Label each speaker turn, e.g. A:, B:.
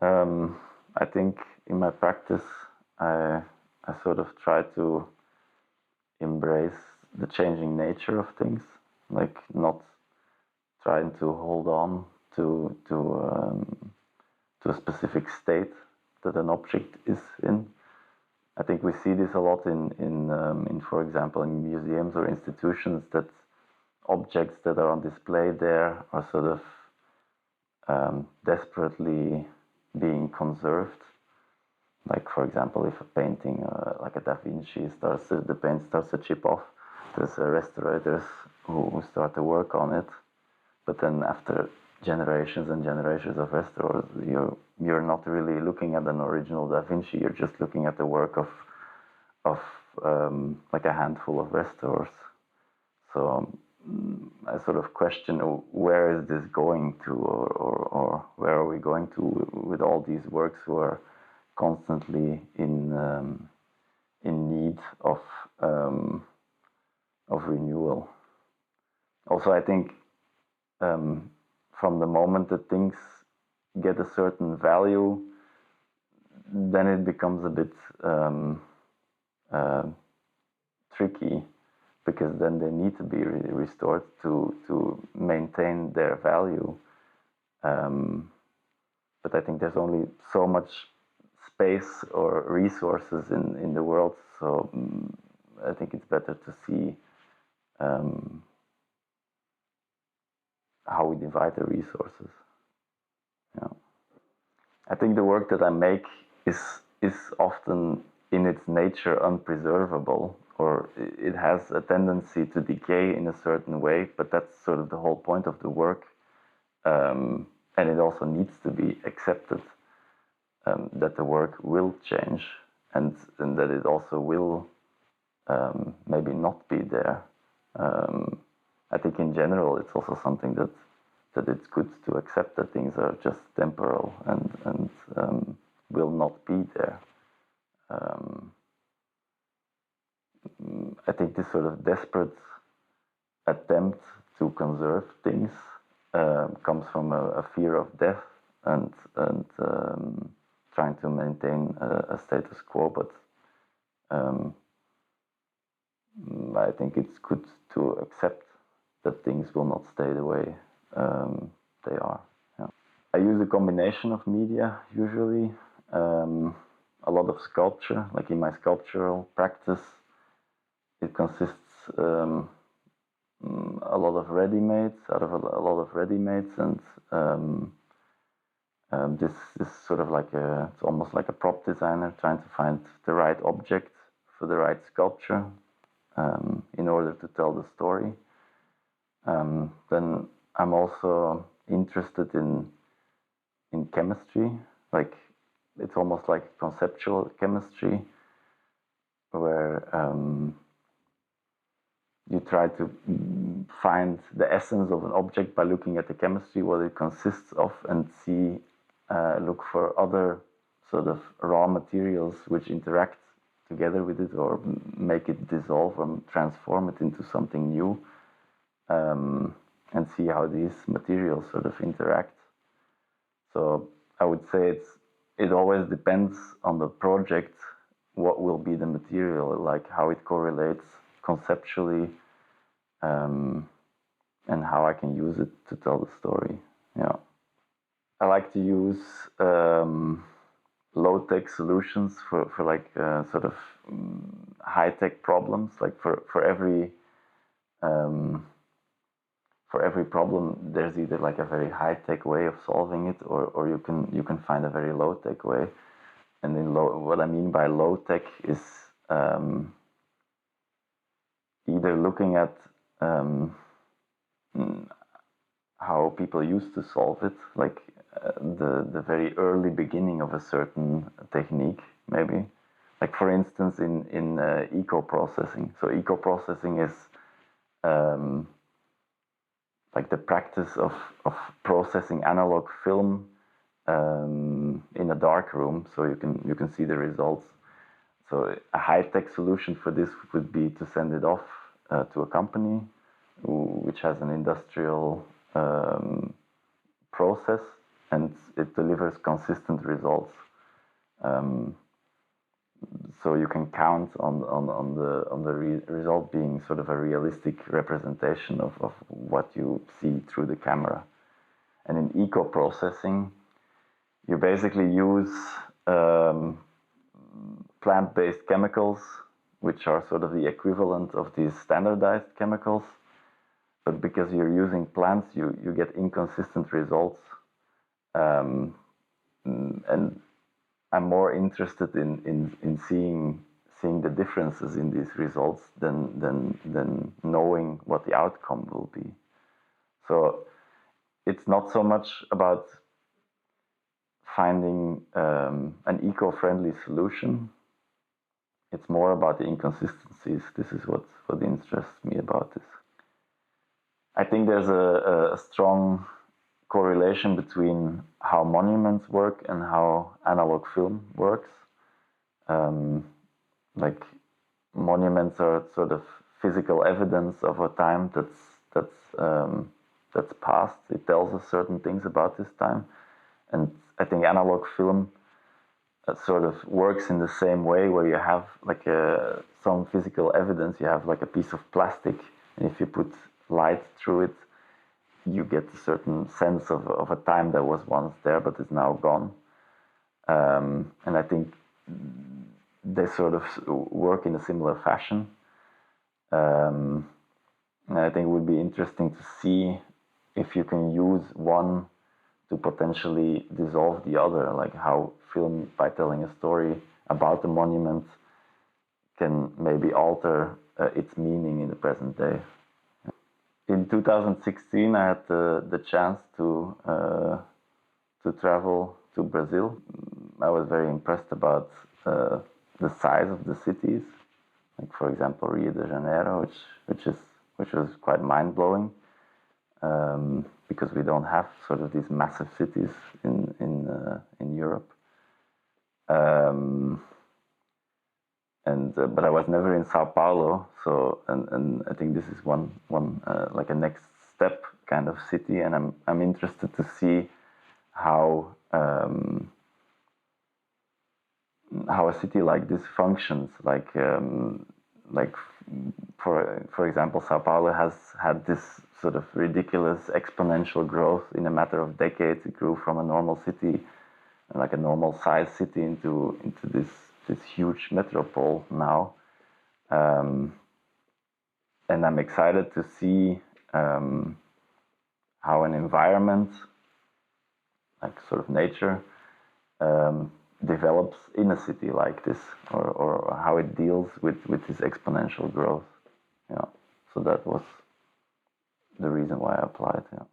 A: I think in my practice, I sort of try to embrace the changing nature of things, like not trying to hold on to a specific state that an object is in. I think we see this a lot in for example, in museums or institutions, that objects that are on display there are sort of desperately being conserved. Like, for example, if a painting, like a Da Vinci, the paint starts to chip off, there's restorators who start to work on it. But then after generations and generations of restorers, you're not really looking at an original Da Vinci. You're just looking at the work of like a handful of restorers. So I sort of question, where is this going to, or where are we going to with all these works who are constantly in need of renewal. Also, I think from the moment that things get a certain value, then it becomes a bit tricky, because then they need to be restored to maintain their value. But I think there's only so much space or resources in the world, so I think it's better to see how we divide the resources. Yeah. I think the work that I make is often in its nature unpreservable, or it has a tendency to decay in a certain way, but that's sort of the whole point of the work. And it also needs to be accepted that the work will change, and that it also will maybe not be there. I think in general it's also something that it's good to accept that things are just temporal and will not be there. I think this sort of desperate attempt to conserve things comes from a fear of death and trying to maintain a status quo, but I think it's good to accept that things will not stay the way they are. Yeah. I use a combination of media usually. A lot of sculpture, like in my sculptural practice, it consists a lot of ready-mades, and this is sort of like it's almost like a prop designer trying to find the right object for the right sculpture in order to tell the story. Then I'm also interested in chemistry, like it's almost like conceptual chemistry, where you try to find the essence of an object by looking at the chemistry, what it consists of, and look for other sort of raw materials which interact together with it, or make it dissolve and transform it into something new, and see how these materials sort of interact. So I would say it always depends on the project what will be the material, like how it correlates conceptually, and how I can use it to tell the story. Yeah, I like to use low-tech solutions for like sort of high-tech problems. Like for every problem, there's either like a very high-tech way of solving it, or you can find a very low-tech way. And in what I mean by low-tech is either looking at how people used to solve it, like the very early beginning of a certain technique, maybe. Like for instance, in eco-processing. So eco-processing is like the practice of processing analog film in a dark room, so you can see the results. So a high-tech solution for this would be to send it off to a company which has an industrial process and it delivers consistent results. So you can count on the result being sort of a realistic representation of what you see through the camera. And in eco-processing, you basically use plant-based chemicals, which are sort of the equivalent of these standardized chemicals. But because you're using plants, you get inconsistent results. And I'm more interested in seeing the differences in these results than knowing what the outcome will be. So it's not so much about finding an eco-friendly solution. It's more about the inconsistencies. This is what interests me about this. I think there's a strong correlation between how monuments work and how analog film works. Like monuments are sort of physical evidence of a time that's passed. It tells us certain things about this time, and I think analog film sort of works in the same way, where you have like some physical evidence. You have like a piece of plastic, and if you put light through it, you get a certain sense of a time that was once there but is now gone. And I think they sort of work in a similar fashion. And I think it would be interesting to see if you can use one to potentially dissolve the other, like how film, by telling a story about the monument, can maybe alter its meaning in the present day. In 2016, I had the chance to travel to Brazil. I was very impressed about the size of the cities, like for example Rio de Janeiro, which was quite mind-blowing, because we don't have sort of these massive cities in Europe. But I was never in São Paulo, so and I think this is one like a next step kind of city, and I'm interested to see how a city like this functions. Like for example, São Paulo has had this sort of ridiculous exponential growth in a matter of decades. It grew from a normal city, like a normal size city, into this huge metropole now, and I'm excited to see how an environment, like sort of nature, develops in a city like this, or how it deals with this exponential growth. Yeah, so that was the reason why I applied. Yeah.